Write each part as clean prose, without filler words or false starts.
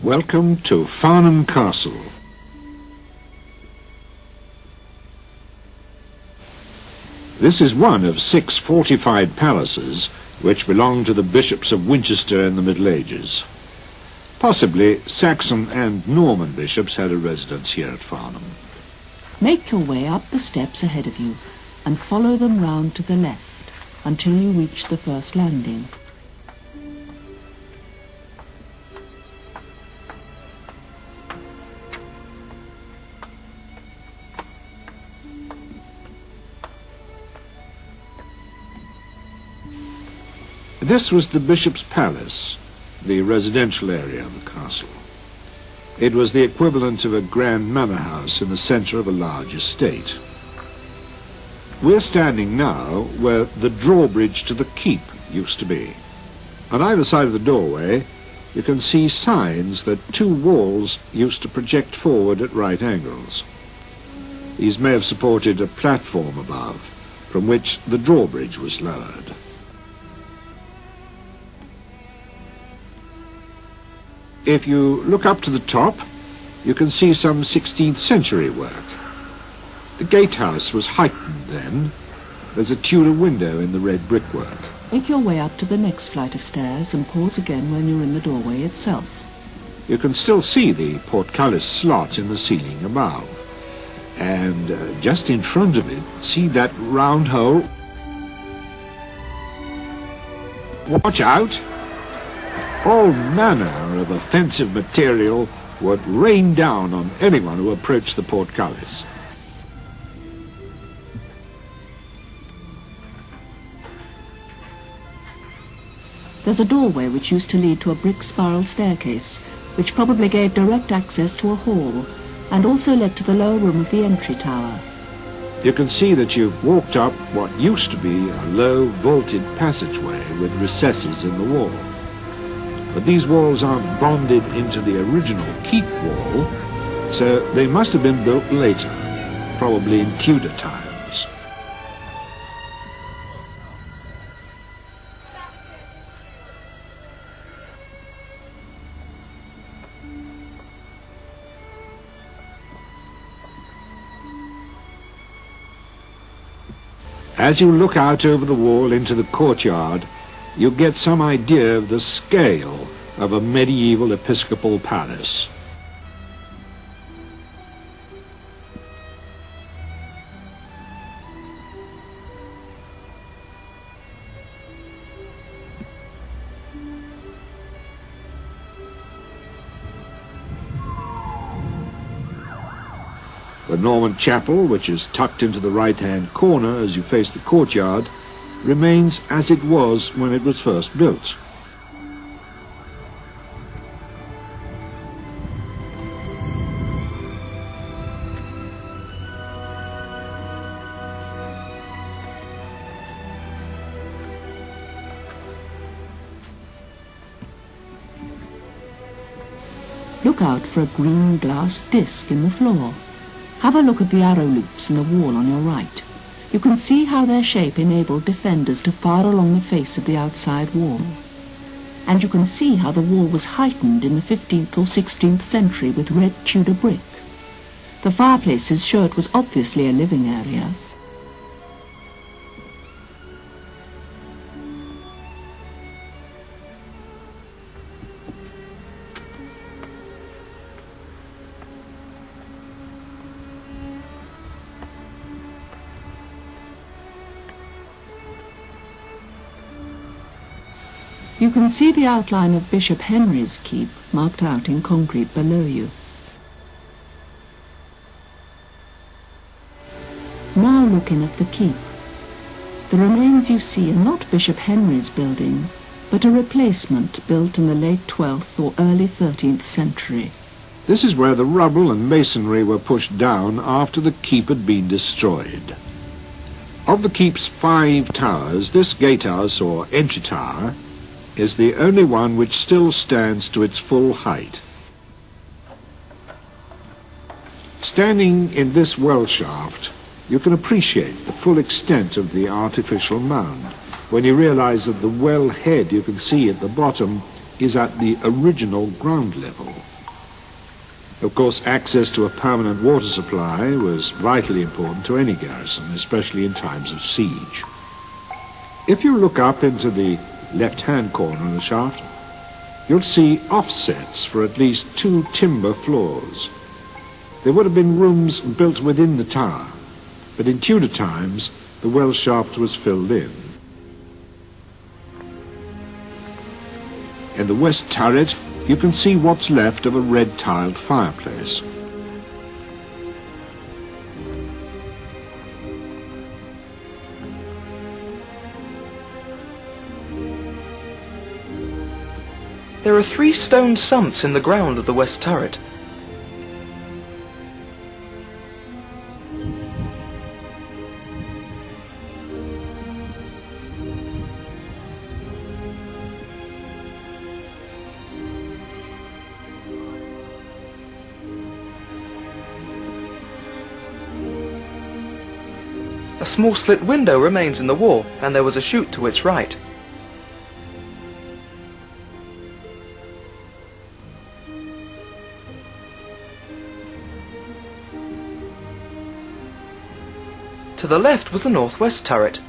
Welcome to Farnham Castle. This is one of 6 fortified palaces which belonged to the bishops of Winchester in the Middle Ages. Possibly Saxon and Norman bishops had a residence here at Farnham. Make your way up the steps ahead of you and follow them round to the left until you reach the first landing. This was the bishop's palace, the residential area of the castle. It was the equivalent of a grand manor house in the centre of a large estate. We're standing now where the drawbridge to the keep used to be. On either side of the doorway you can see signs that 2 walls used to project forward at right angles. These may have supported a platform above, from which the drawbridge was lowered. If you look up to the top, you can see some 16th century work. The gatehouse was heightened then. There's a Tudor window in the red brickwork. Make your way up to the next flight of stairs and pause again when you're in the doorway itself. You can still see the portcullis slot in the ceiling above. And just in front of it, see that round hole? Watch out! All manner of offensive material would rain down on anyone who approached the portcullis. There's a doorway which used to lead to a brick spiral staircase, which probably gave direct access to a hall, and also led to the lower room of the entry tower. You can see that you've walked up what used to be a low vaulted passageway with recesses in the wall. But these walls aren't bonded into the original keep wall, so they must have been built later, probably in Tudor times. As you look out over the wall into the courtyard, you get some idea of the scale of a medieval episcopal palace. The Norman chapel, which is tucked into the right-hand corner as you face the courtyard, remains as it was when it was first built. Look out for a green glass disc in the floor. Have a look at the arrow loops in the wall on your right. You can see how their shape enabled defenders to fire along the face of the outside wall. And you can see how the wall was heightened in the 15th or 16th century with red Tudor brick. The fireplaces show it was obviously a living area. You can see the outline of Bishop Henry's keep marked out in concrete below you. Now look in at the keep. The remains you see are not Bishop Henry's building, but a replacement built in the late 12th or early 13th century. This is where the rubble and masonry were pushed down after the keep had been destroyed. Of the keep's 5 towers, this gatehouse or entry tower is the only one which still stands to its full height. Standing in this well shaft, you can appreciate the full extent of the artificial mound when you realize that the well head you can see at the bottom is at the original ground level. Of course, access to a permanent water supply was vitally important to any garrison, especially in times of siege. If you look up into the left-hand corner of the shaft, you'll see offsets for at least 2 timber floors. There would have been rooms built within the tower, but in Tudor times, the well shaft was filled in. In the west turret, you can see what's left of a red-tiled fireplace. There are 3 stone sumps in the ground of the west turret. A small slit window remains in the wall, and there was a chute to its right. To the left was the northwest turret.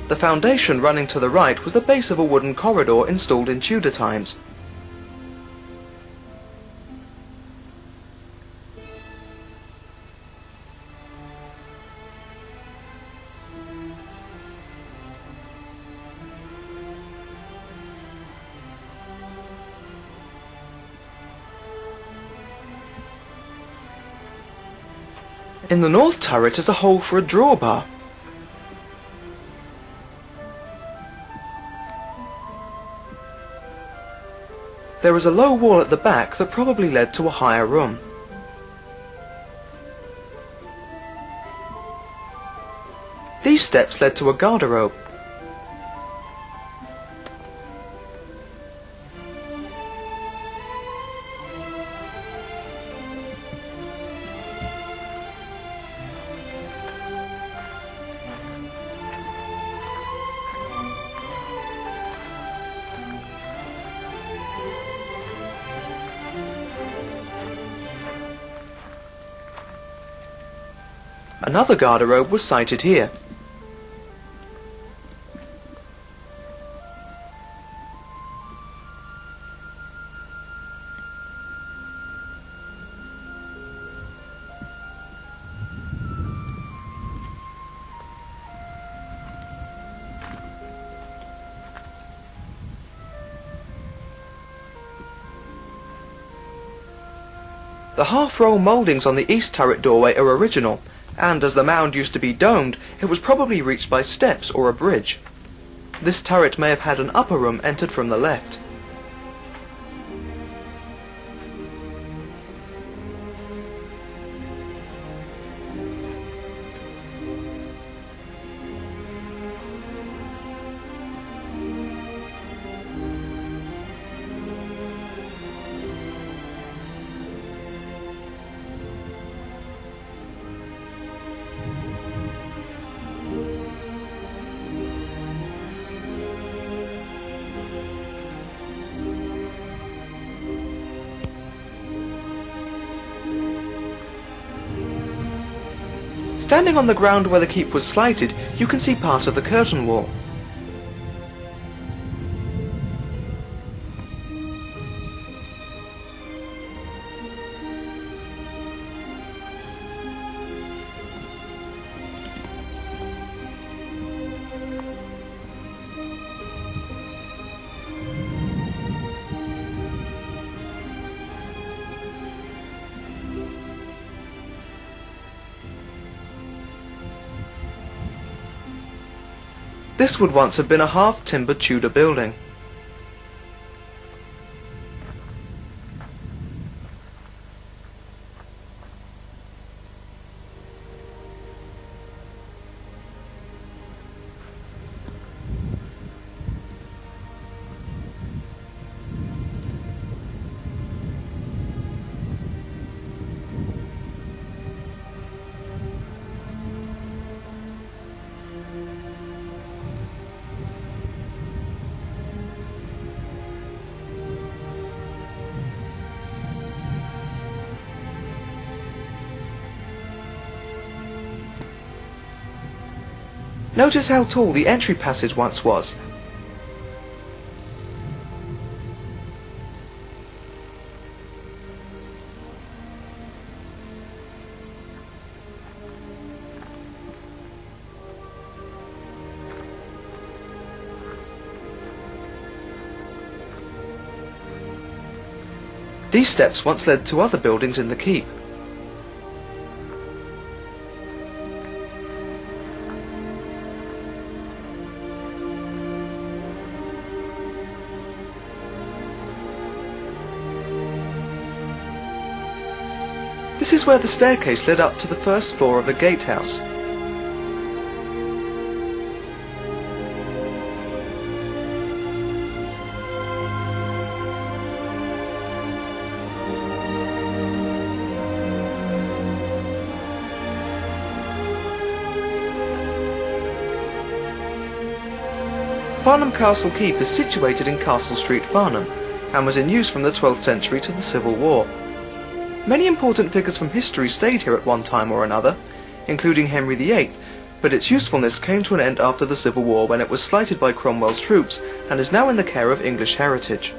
The foundation running to the right was the base of a wooden corridor installed in Tudor times. In the north turret is a hole for a drawbar. There is a low wall at the back that probably led to a higher room. These steps led to a garderobe. Another garderobe was sited here. The half-roll mouldings on the east turret doorway are original, and as the mound used to be domed, it was probably reached by steps or a bridge. This turret may have had an upper room entered from the left. Standing on the ground where the keep was slighted, you can see part of the curtain wall. This would once have been a half-timbered Tudor building. Notice how tall the entry passage once was. These steps once led to other buildings in the keep. This is where the staircase led up to the first floor of the gatehouse. Farnham Castle Keep is situated in Castle Street, Farnham, and was in use from the 12th century to the Civil War. Many important figures from history stayed here at one time or another, including Henry VIII, but its usefulness came to an end after the Civil War when it was slighted by Cromwell's troops and is now in the care of English Heritage.